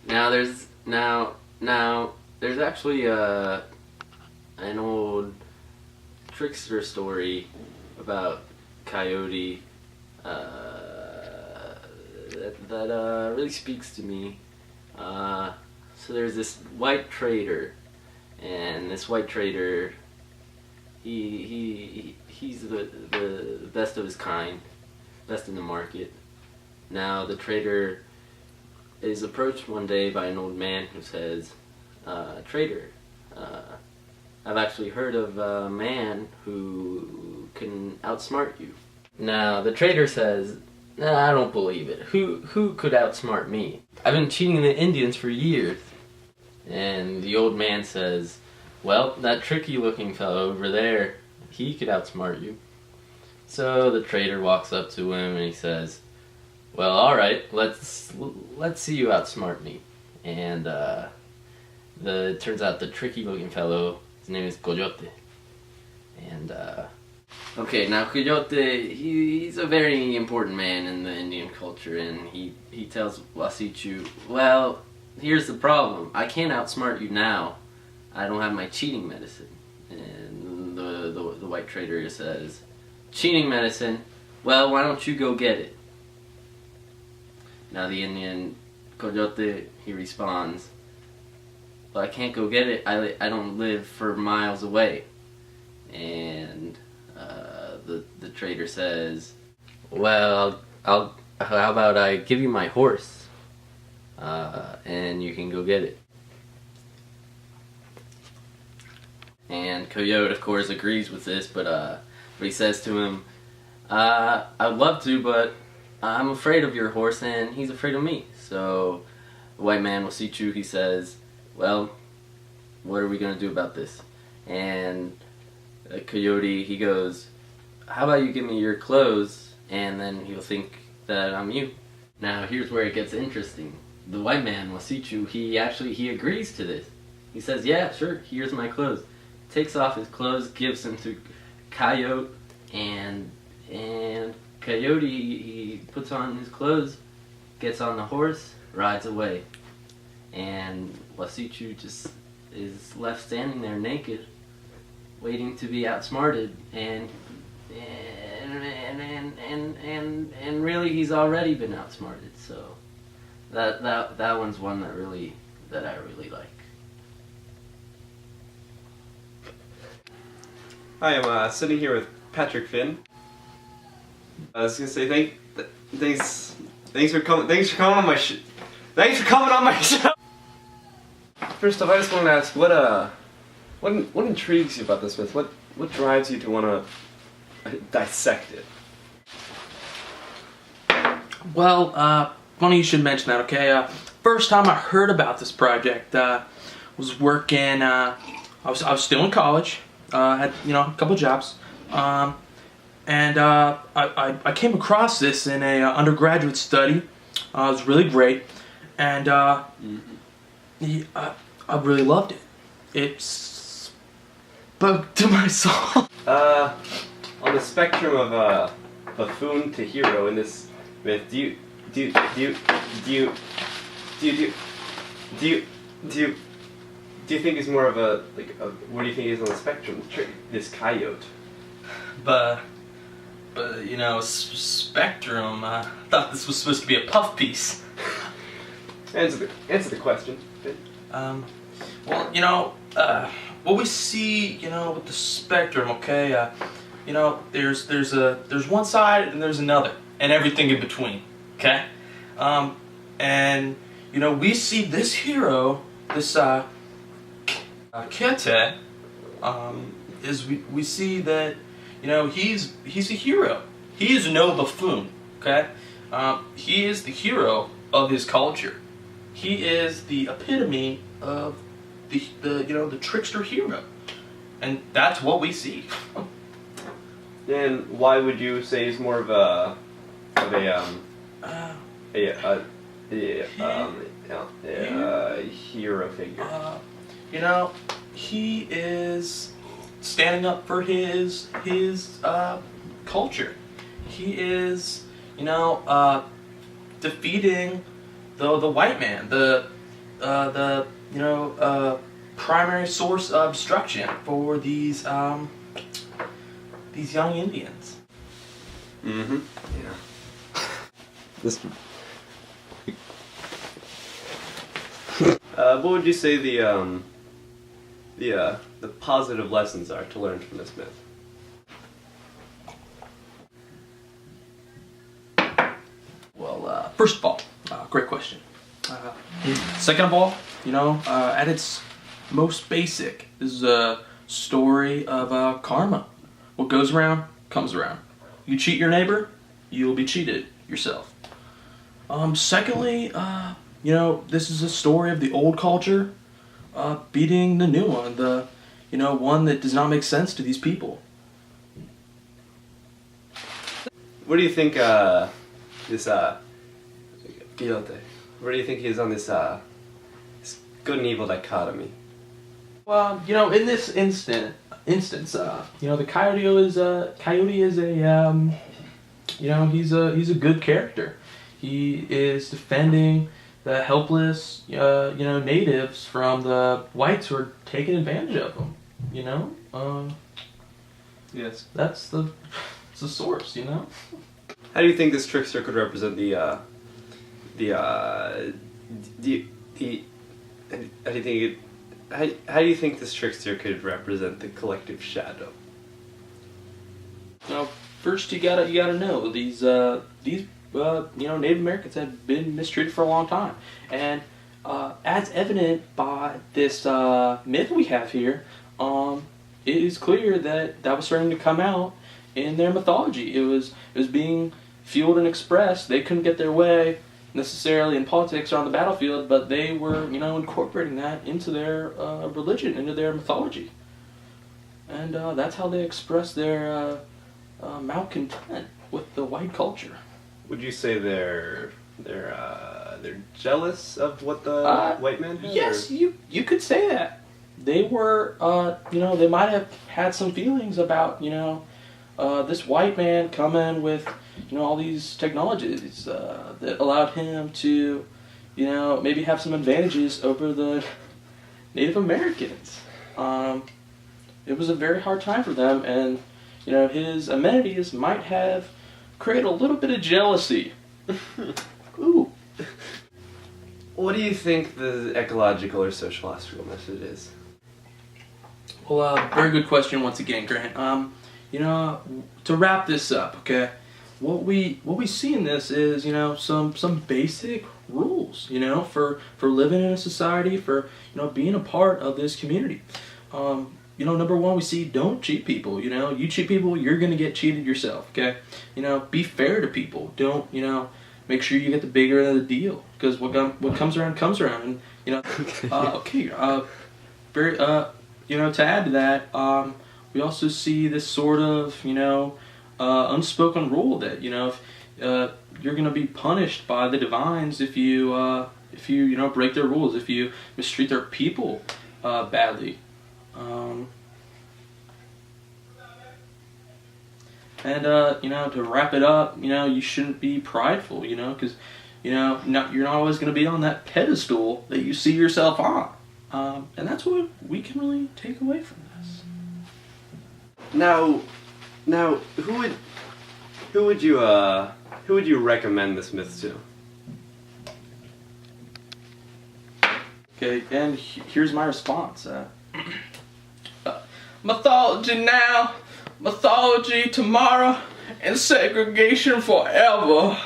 Now there's actually an old trickster story about Coyote that really speaks to me. So there's this white trader, and this white trader, he's the best of his kind, best in the market. Now the trader is approached one day by an old man who says, "Trader, I've actually heard of a man who can outsmart you." Now the trader says, "Nah, I don't believe it. Who could outsmart me? I've been cheating the Indians for years." And the old man says, "Well, that tricky looking fellow over there, he could outsmart you." So the trader walks up to him and he says, "Well, alright, let's see you outsmart me." And it turns out the tricky looking fellow, his name is Coyote. And okay, now Coyote, he's a very important man in the Indian culture, and he tells Wasichu, "Well, here's the problem. I can't outsmart you now. I don't have my cheating medicine." And the white trader says, "Cheating medicine? Well, why don't you go get it?" Now the Indian Coyote, he responds, "Well, I can't go get it. I don't live for miles away." And the trader says, "Well, how about I give you my horse, and you can go get it." And Coyote, of course, agrees with this, but he says to him, "I'd love to, but I'm afraid of your horse, and he's afraid of me." So the white man Wasichu, he says, "Well, what are we gonna do about this?" And Coyote, he goes, "How about you give me your clothes, and then he'll think that I'm you." Now here's where it gets interesting. The white man Wasichu, he agrees to this. He says, "Yeah, sure, here's my clothes." Takes off his clothes, gives them to Coyote, and Coyote, he puts on his clothes, gets on the horse, rides away, and Wasichu just is left standing there naked, waiting to be outsmarted, and really he's already been outsmarted. So that one's one that I really like. Hi, I'm sitting here with Patrick Finn. I was gonna say thanks for coming on my thanks for coming on my show. First off, I just want to ask what intrigues you about this myth? What drives you to want to dissect it? Well, funny you should mention that. Okay, first time I heard about this project, was working. I was still in college. Had a couple jobs, and I came across this in a undergraduate study. It was really great, and I really loved it. It spoke to my soul. On the spectrum of buffoon to hero in this myth, do you think it's more of where do you think it is on the spectrum? This Coyote. But spectrum. I thought this was supposed to be a puff piece. Answer the question. Well, what we see, with the spectrum, okay, there's one side and there's another, and everything in between, okay, and we see this hero, this Kete, we see that he's a hero. He is no buffoon, okay, he is the hero of his culture. He is the epitome of the trickster hero, and that's what we see. Then why would you say he's more of a hero figure? He is standing up for his culture. He is defeating the white man, the primary source of destruction for these young Indians. Mm-hmm. Yeah. This. What would you say the positive lessons are to learn from this myth? Well, first of all, great question. Second of all, at its most basic, this is a story of karma. What goes around comes around. You cheat your neighbor, you'll be cheated yourself. Secondly, this is a story of the old culture beating the new one, the one that does not make sense to these people. What do you think this Quixote? Where do you think he is on this good and evil dichotomy? Well, in this instance, the coyote is he's a good character. He is defending the helpless, natives from the whites who are taking advantage of them. Yes. It's the source. How do you think this trickster could represent how do you think this trickster could represent the collective shadow? Now, first you gotta know these Native Americans have been mistreated for a long time, and as evident by this myth we have here, it is clear that was starting to come out in their mythology. It was being fueled and expressed. They couldn't get their way necessarily in politics or on the battlefield, but they were incorporating that into their religion, into their mythology, and that's how they express their malcontent with the white culture. Would you say they're jealous of what the white man had? Yes, you could say that. They were, they might have had some feelings about, this white man coming with, all these technologies that allowed him to, maybe have some advantages over the Native Americans. It was a very hard time for them, and, his amenities might have created a little bit of jealousy. Ooh. What do you think the ecological or sociological message is? Well, very good question once again, Grant. To wrap this up, okay, what we see in this is, some basic rules, for living in a society, for, being a part of this community. Number one, we see don't cheat people. You cheat people, you're gonna get cheated yourself. Okay, be fair to people. Don't make sure you get the bigger end of the deal, because what comes around comes around. And very to add to that, we also see this sort of unspoken rule that if you're gonna be punished by the divines if you break their rules, if you mistreat their people badly. To wrap it up, you shouldn't be prideful, because, you're not always going to be on that pedestal that you see yourself on. And that's what we can really take away from this. Now, who would you recommend this myth to? Okay, and here's my response. Mythology now, mythology tomorrow, and segregation forever.